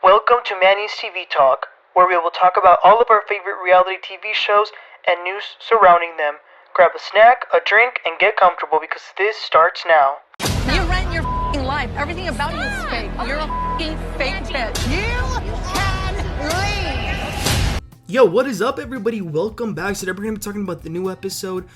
Welcome to Manny's TV Talk, where we will talk about all of our favorite reality TV shows and news surrounding them. Grab a snack, a drink, and get comfortable because this starts now. You rent your f***ing life. Everything about you is fake. You're a f***ing fake bitch. You can leave. Yo, what is up, everybody? Welcome back. Today we're going to be talking about the new episode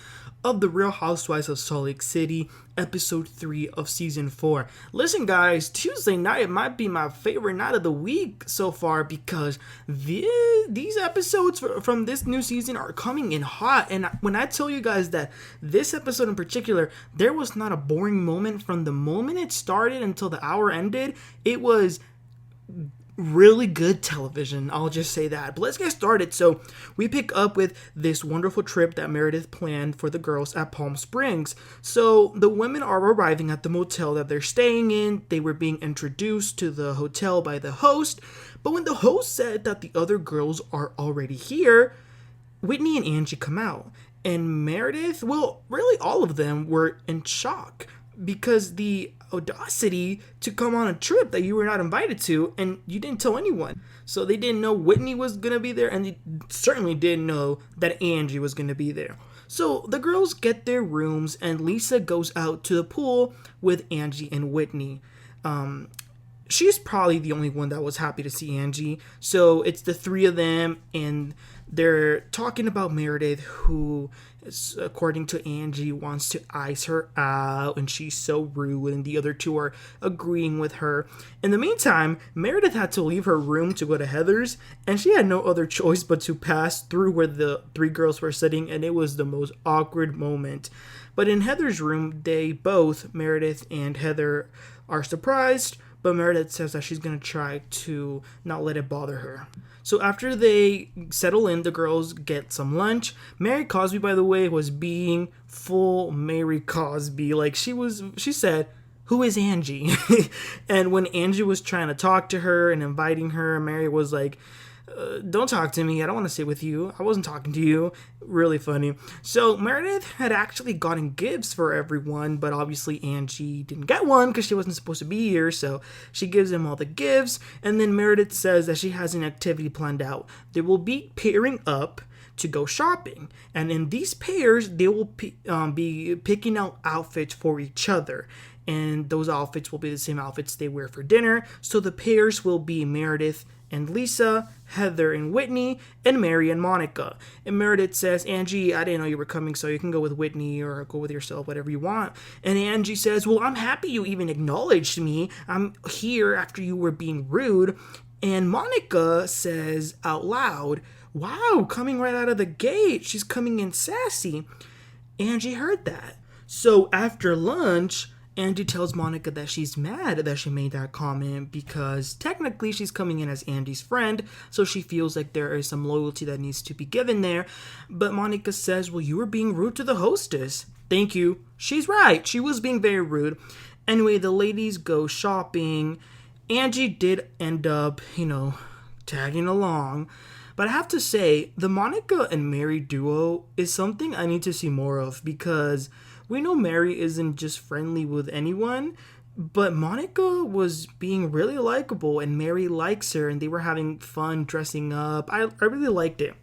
of The Real Housewives of Salt Lake City, episode 3 of season 4. Listen, guys, Tuesday night might be my favorite night of the week so far because these episodes from this new season are coming in hot. And when I tell you guys that this episode in particular, there was not a boring moment from the moment it started until the hour ended. It was really good television, I'll just say that. But let's get started. So we pick up with this wonderful trip that Meredith planned for the girls at Palm Springs. So the women are arriving at the motel that they're staying in. They were being introduced to the hotel by the host, but when the host said that the other girls are already here, Whitney and Angie come out, and Meredith, well, really all of them were in shock because the audacity to come on a trip that you were not invited to and you didn't tell anyone. So they didn't know Whitney was gonna be there, and they certainly didn't know that Angie was gonna be there. So the girls get their rooms and Lisa goes out to the pool with Angie and Whitney. She's probably the only one that was happy to see Angie. So it's the three of them, and they're talking about Meredith, who, according to Angie, wants to ice her out, and she's so rude, and the other two are agreeing with her. In the meantime, Meredith had to leave her room to go to Heather's, and she had no other choice but to pass through where the three girls were sitting, and it was the most awkward moment. But in Heather's room, they both, Meredith and Heather, are surprised, but Meredith says that she's going to try to not let it bother her. So after they settle in, the girls get some lunch. Mary Cosby, by the way, was being full Mary Cosby. Like, she said, "Who is Angie?" And when Angie was trying to talk to her and inviting her, Mary was like, "Don't talk to me. I don't want to sit with you. I wasn't talking to you." Really funny. So Meredith had actually gotten gifts for everyone, but obviously Angie didn't get one because she wasn't supposed to be here. So she gives them all the gifts, and then Meredith says that she has an activity planned out. They will be pairing up to go shopping, and in these pairs they will be picking out outfits for each other, and those outfits will be the same outfits they wear for dinner. So the pairs will be Meredith and Lisa, Heather and Whitney, and Mary and Monica. And Meredith says, "Angie, I didn't know you were coming, so you can go with Whitney or go with yourself, whatever you want." And Angie says, "Well, I'm happy you even acknowledged me. I'm here after you were being rude." And Monica says out loud, "Wow, coming right out of the gate. She's coming in sassy." Angie heard that. So after lunch, Angie tells Monica that she's mad that she made that comment because technically she's coming in as Angie's friend, so she feels like there is some loyalty that needs to be given there. But Monica says, "Well, you were being rude to the hostess." Thank you. She's right. She was being very rude. Anyway, the ladies go shopping. Angie did end up, tagging along. But I have to say, the Monica and Mary duo is something I need to see more of because we know Mary isn't just friendly with anyone, but Monica was being really likable and Mary likes her and they were having fun dressing up. I really liked it.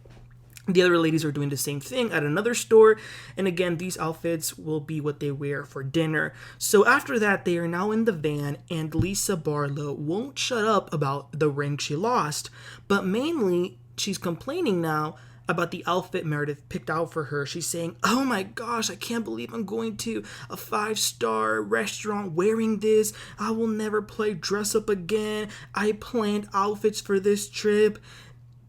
The other ladies are doing the same thing at another store, and again, these outfits will be what they wear for dinner. So after that, they are now in the van, and Lisa Barlow won't shut up about the ring she lost, but mainly she's complaining now about the outfit Meredith picked out for her. She's saying, "Oh my gosh, I can't believe I'm going to a 5-star restaurant wearing this. I will never play dress up again. I planned outfits for this trip."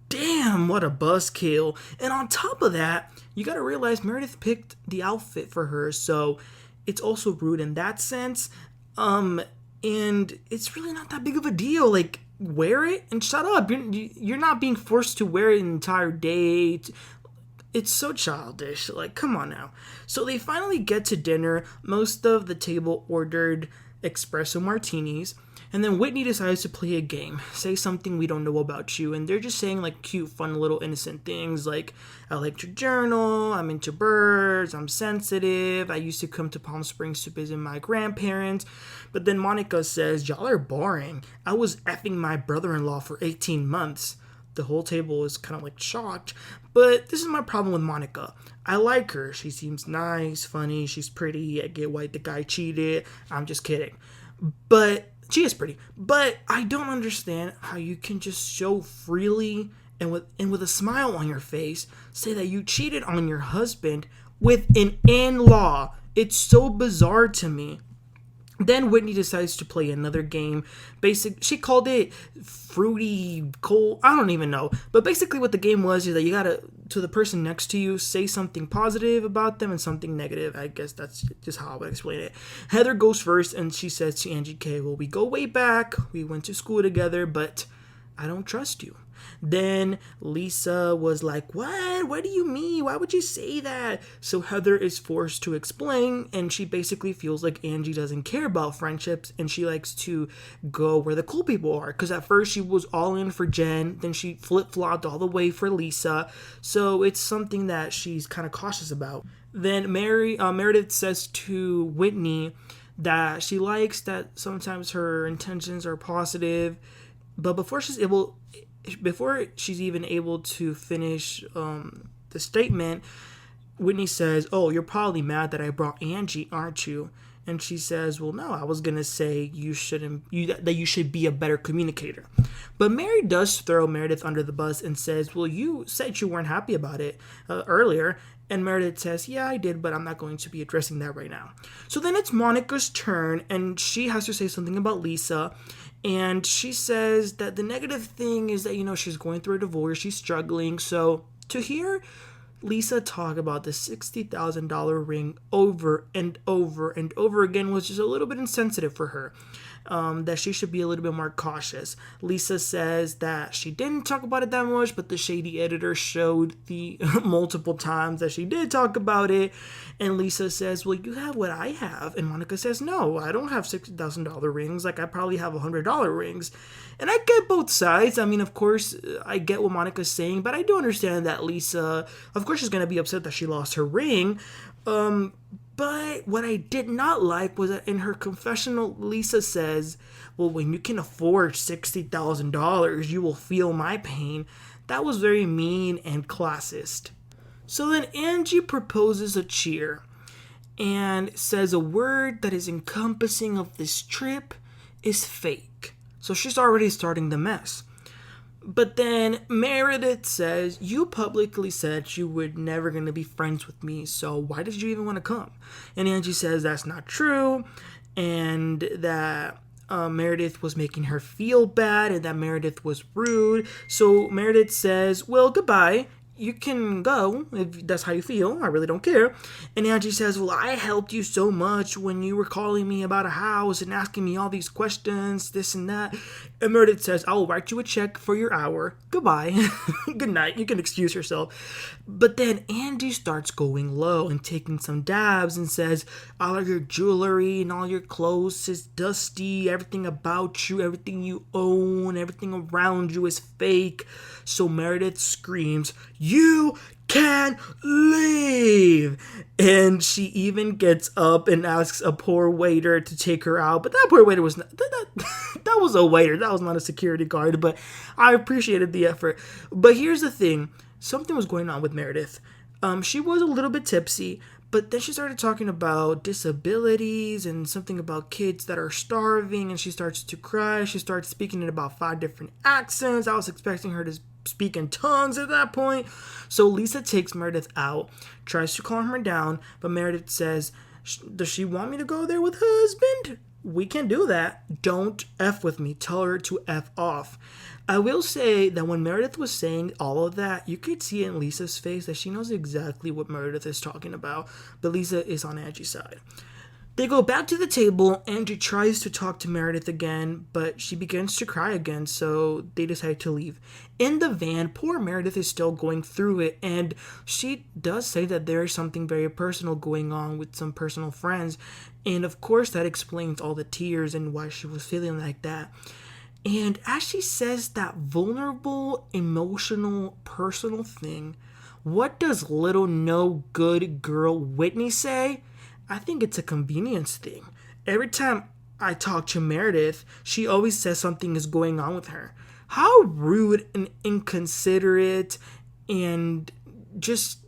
Damn, what a buzzkill. And on top of that, you gotta realize Meredith picked the outfit for her, so it's also rude in that sense. And it's really not that big of a deal. Like, wear it and shut up. You're not being forced to wear it an entire day. It's so childish. Like, come on now. So they finally get to dinner. Most of the table ordered espresso martinis. And then Whitney decides to play a game. Say something we don't know about you. And they're just saying like cute, fun, little innocent things like, I like to journal, I'm into birds, I'm sensitive, I used to come to Palm Springs to visit my grandparents. But then Monica says, y'all are boring. I was effing my brother-in-law for 18 months. The whole table is kind of like shocked. But this is my problem with Monica. I like her. She seems nice, funny, she's pretty. I get why the guy cheated. I'm just kidding. But she is pretty, but I don't understand how you can just so freely and with a smile on your face say that you cheated on your husband with an in-law. It's so bizarre to me. Then Whitney decides to play another game. She called it fruity cold. I don't even know. But basically what the game was is that you gotta, to the person next to you, say something positive about them and something negative. I guess that's just how I would explain it. Heather goes first and she says to Angie K, well, we go way back. We went to school together, but I don't trust you. Then Lisa was like, what do you mean? Why would you say that? So Heather is forced to explain, and she basically feels like Angie doesn't care about friendships and she likes to go where the cool people are. Because at first she was all in for Jen, then she flip-flopped all the way for Lisa. So it's something that she's kind of cautious about. Then Meredith says to Whitney that she likes that sometimes her intentions are positive, but before she's even able to finish the statement, Whitney says, oh, you're probably mad that I brought Angie, aren't you? And she says, well, no, I was going to say that you should be a better communicator. But Mary does throw Meredith under the bus and says, well, you said you weren't happy about it earlier. And Meredith says, yeah, I did, but I'm not going to be addressing that right now. So then it's Monica's turn, and she has to say something about Lisa. And she says that the negative thing is that, she's going through a divorce, she's struggling. So to hear Lisa talk about the $60,000 ring over and over and over again was just a little bit insensitive for her. That she should be a little bit more cautious. Lisa says that she didn't talk about it that much, but the shady editor showed the multiple times that she did talk about it. And Lisa says, well, you have what I have. And Monica says, no, I don't have $60,000 rings. Like, I probably have $100 rings. And I get both sides. I mean, of course, I get what Monica's saying, but I do understand that Lisa, of course, she's going to be upset that she lost her ring. But what I did not like was that in her confessional, Lisa says, well, when you can afford $60,000, you will feel my pain. That was very mean and classist. So then Angie proposes a cheer and says a word that is encompassing of this trip is fake. So she's already starting the mess. But then Meredith says, you publicly said you were never going to be friends with me, so why did you even want to come? And Angie says that's not true, and that Meredith was making her feel bad, and that Meredith was rude. So Meredith says, well, goodbye. You can go if that's how you feel. I really don't care. And Angie says, well, I helped you so much when you were calling me about a house and asking me all these questions, this and that. And Meredith says, I will write you a check for your hour. Goodbye. Good night. You can excuse yourself. But then Angie starts going low and taking some dabs and says, all of your jewelry and all your clothes is dusty. Everything about you, everything you own, everything around you is fake. So Meredith screams, you can leave. And she even gets up and asks a poor waiter to take her out. But that poor waiter was not, that was a waiter. That was not a security guard. But I appreciated the effort. But here's the thing. Something was going on with Meredith. She was a little bit tipsy. But then she started talking about disabilities and something about kids that are starving. And she starts to cry. She starts speaking in about 5 different accents. I was expecting her to speak in tongues at that point. So Lisa takes Meredith out, tries to calm her down, but Meredith says, does she want me to go there with her husband? We can do that. Don't F with me. Tell her to F off. I will say that when Meredith was saying all of that, you could see in Lisa's face that she knows exactly what Meredith is talking about, but Lisa is on Angie's side. They go back to the table. Angie tries to talk to Meredith again, but she begins to cry again, so they decide to leave. In the van, poor Meredith is still going through it, and she does say that there is something very personal going on with some personal friends, and of course that explains all the tears and why she was feeling like that. And as she says that vulnerable, emotional, personal thing, what does little no good girl Whitney say? I think it's a convenience thing. Every time I talk to Meredith, she always says something is going on with her. How rude and inconsiderate and just,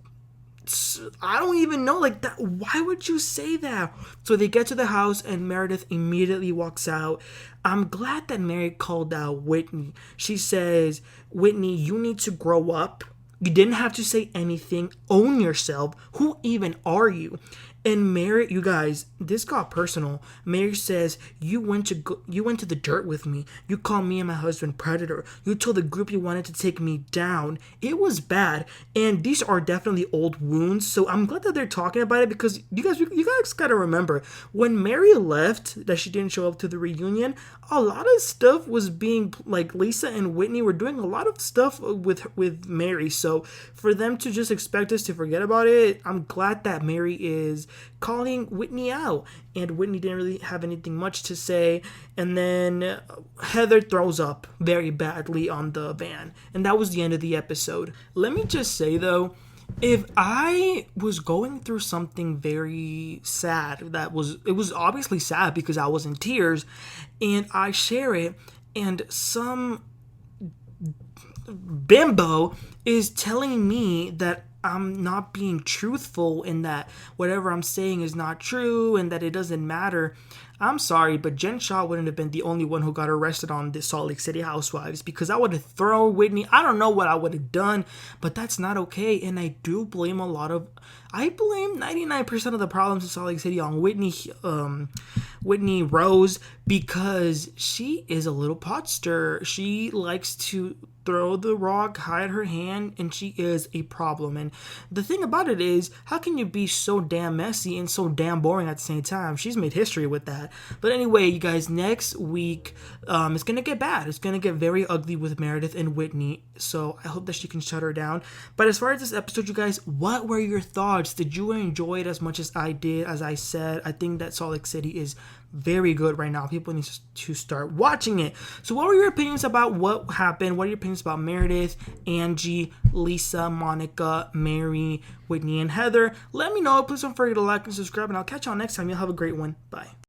I don't even know, like that. Why would you say that? So they get to the house and Meredith immediately walks out. I'm glad that Mary called out Whitney. She says, Whitney, you need to grow up. You didn't have to say anything. Own yourself. Who even are you? And Mary, you guys, this got personal. Mary says, you went to the dirt with me. You called me and my husband predator. You told the group you wanted to take me down. It was bad. And these are definitely old wounds. So I'm glad that they're talking about it, because you guys gotta remember, when Mary left, that she didn't show up to the reunion, a lot of stuff was being, like, Lisa and Whitney were doing a lot of stuff with Mary. So for them to just expect us to forget about it, I'm glad that Mary is calling Whitney out. And Whitney didn't really have anything much to say. And then Heather throws up very badly on the van. And that was the end of the episode. Let me just say, though, if I was going through something very sad, it was obviously sad because I was in tears, and I share it, and some bimbo is telling me that I'm not being truthful and that whatever I'm saying is not true and that it doesn't matter, I'm sorry, but Jen Shah wouldn't have been the only one who got arrested on this Salt Lake City Housewives, because I would have thrown Whitney. I don't know what I would have done, but that's not okay. And I blame 99% of the problems in Salt Lake City on Whitney Rose, because she is a little pot stirrer. She likes to throw the rock, hide her hand, and she is a problem. And the thing about it is, how can you be so damn messy and so damn boring at the same time? She's made history with that. But anyway, you guys, next week, it's gonna get bad. It's gonna get very ugly with Meredith and Whitney. So I hope that she can shut her down. But as far as this episode, you guys, what were your thoughts? Did you enjoy it as much as I did? As I said, I think that Salt Lake City is very good right now. People need to start watching it. So what were your opinions about what happened? What are your opinions about Meredith, Angie, Lisa, Monica, Mary, Whitney, and Heather? Let me know. Please don't forget to like and subscribe, and I'll catch y'all next time. You'll have a great one. Bye.